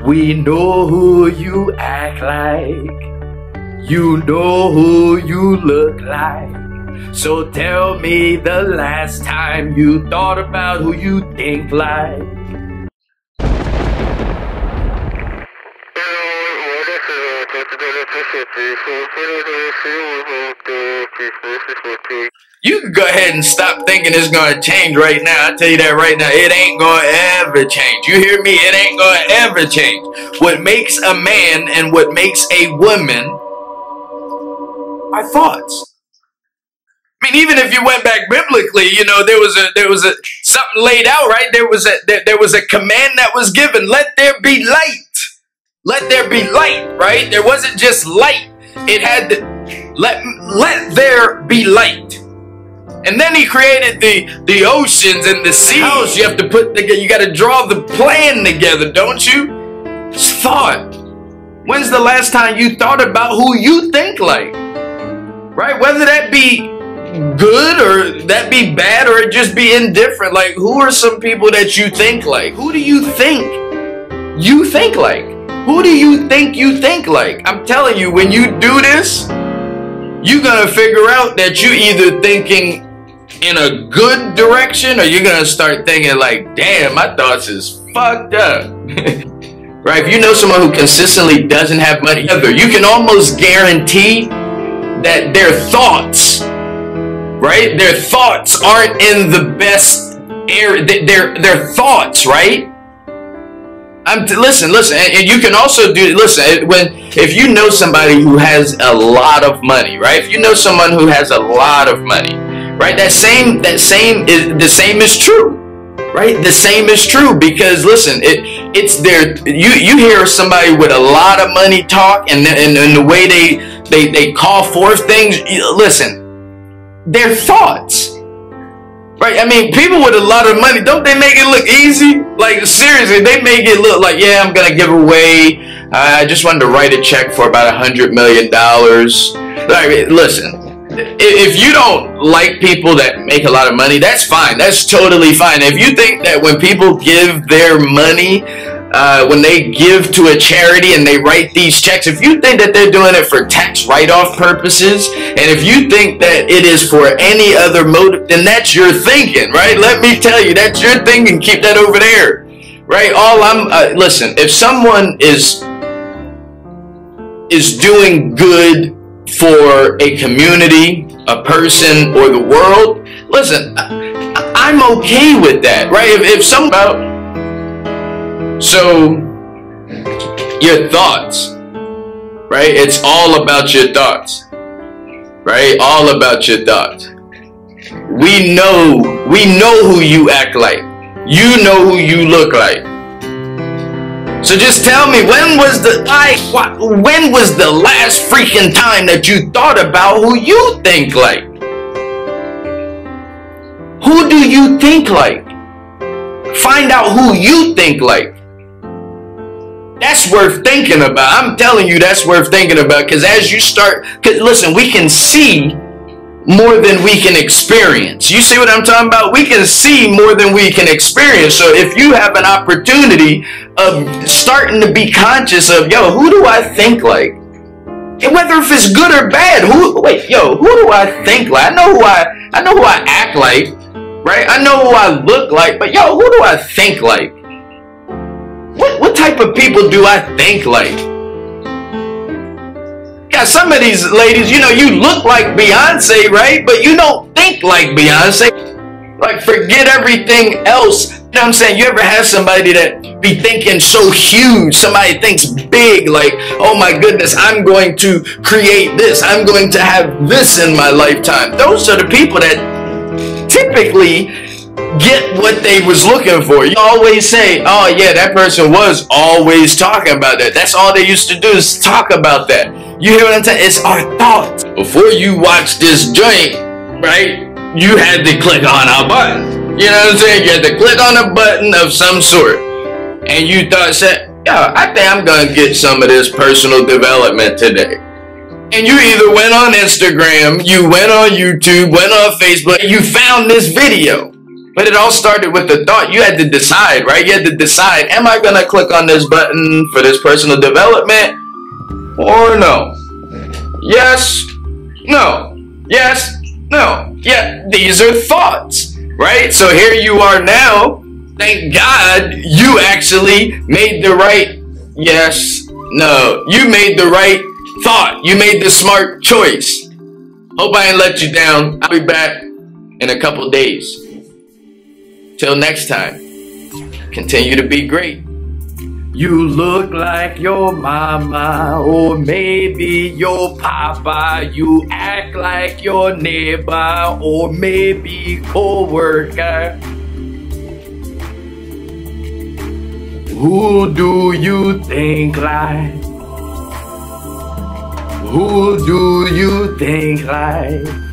We know who you act like. You know who you look like. So tell me the last time you thought about who you think like. You can go ahead and stop thinking it's gonna change right now. I tell you that right now, it ain't gonna ever change. You hear me? It ain't gonna ever change. What makes a man and what makes a woman are thoughts. I mean, even if you went back biblically, you know, there was a something laid out, right? There was a command that was given. Let there be light. Let there be light, right? There wasn't just light. It had to let there be light. And then he created the oceans and the seas. You have to put together, you got to draw the plan together, don't you? It's thought. When's the last time you thought about who you think like? Right? Whether that be good or that be bad or it just be indifferent. Like, who are some people that you think like? Who do you think like? Who do you think like? I'm telling you, when you do this, you're gonna figure out that you're either thinking in a good direction or you're gonna start thinking like, damn, my thoughts is fucked up. Right? If you know someone who consistently doesn't have money, you can almost guarantee that their thoughts, right? Their thoughts aren't in the best area. Their thoughts, right? Listen, and you can also if you know somebody who has a lot of money, right? If you know someone who has a lot of money, right? The same is true, right? The same is true because listen, it's you hear somebody with a lot of money talk and the way they call forth things. Listen, their thoughts. Right, I mean, people with a lot of money, don't they make it look easy? Like, seriously, they make it look like, yeah, I'm gonna give away, I just wanted to write a check for about $100 million. Like, listen, if you don't like people that make a lot of money, that's fine, that's totally fine. If you think that when people give their money, when they give to a charity and they write these checks, if you think that they're doing it for tax write-off purposes, and if you think that it is for any other motive, then that's your thinking, right? Let me tell you, that's your thinking. Keep that over there, right? Listen, if someone is doing good for a community, a person, or the world, listen, I'm okay with that, right? If someone So, your thoughts, right? It's all about your thoughts, right? All about your thoughts. We know who you act like. You know who you look like. So just tell me, when was the last freaking time that you thought about who you think like? Who do you think like? Find out who you think like. That's worth thinking about. I'm telling you, that's worth thinking about, because as you start, listen, we can see more than we can experience. You see what I'm talking about? We can see more than we can experience. So if you have an opportunity of starting to be conscious of, yo, who do I think like? And whether if it's good or bad, who do I think like? I know who I act like, right? I know who I look like, but yo, who do I think like? What type of people do I think like? Yeah, some of these ladies, you know, you look like Beyonce, right? But you don't think like Beyonce. Like, forget everything else. You know what I'm saying? You ever have somebody that be thinking so huge? Somebody thinks big, like, oh my goodness, I'm going to create this. I'm going to have this in my lifetime. Those are the people that typically get what they was looking for. You always say, oh yeah, that person was always talking about that. That's all they used to do is talk about that. You hear what I'm saying? It's our thoughts. Before you watch this joint, right, you had to click on a button. You know what I'm saying? You had to click on a button of some sort. And you thought, yeah, I think I'm going to get some of this personal development today. And you either went on Instagram, you went on YouTube, went on Facebook, and you found this video. But it all started with the thought. You had to decide, right? You had to decide, am I going to click on this button for this personal development or no? Yes, no. Yes, no. Yeah, these are thoughts, right? So here you are now. Thank God you actually made the right yes, no. You made the right thought. You made the smart choice. Hope I ain't let you down. I'll be back in a couple days. Till next time, continue to be great. You look like your mama or maybe your papa. You act like your neighbor or maybe co-worker. Who do you think like? Who do you think like?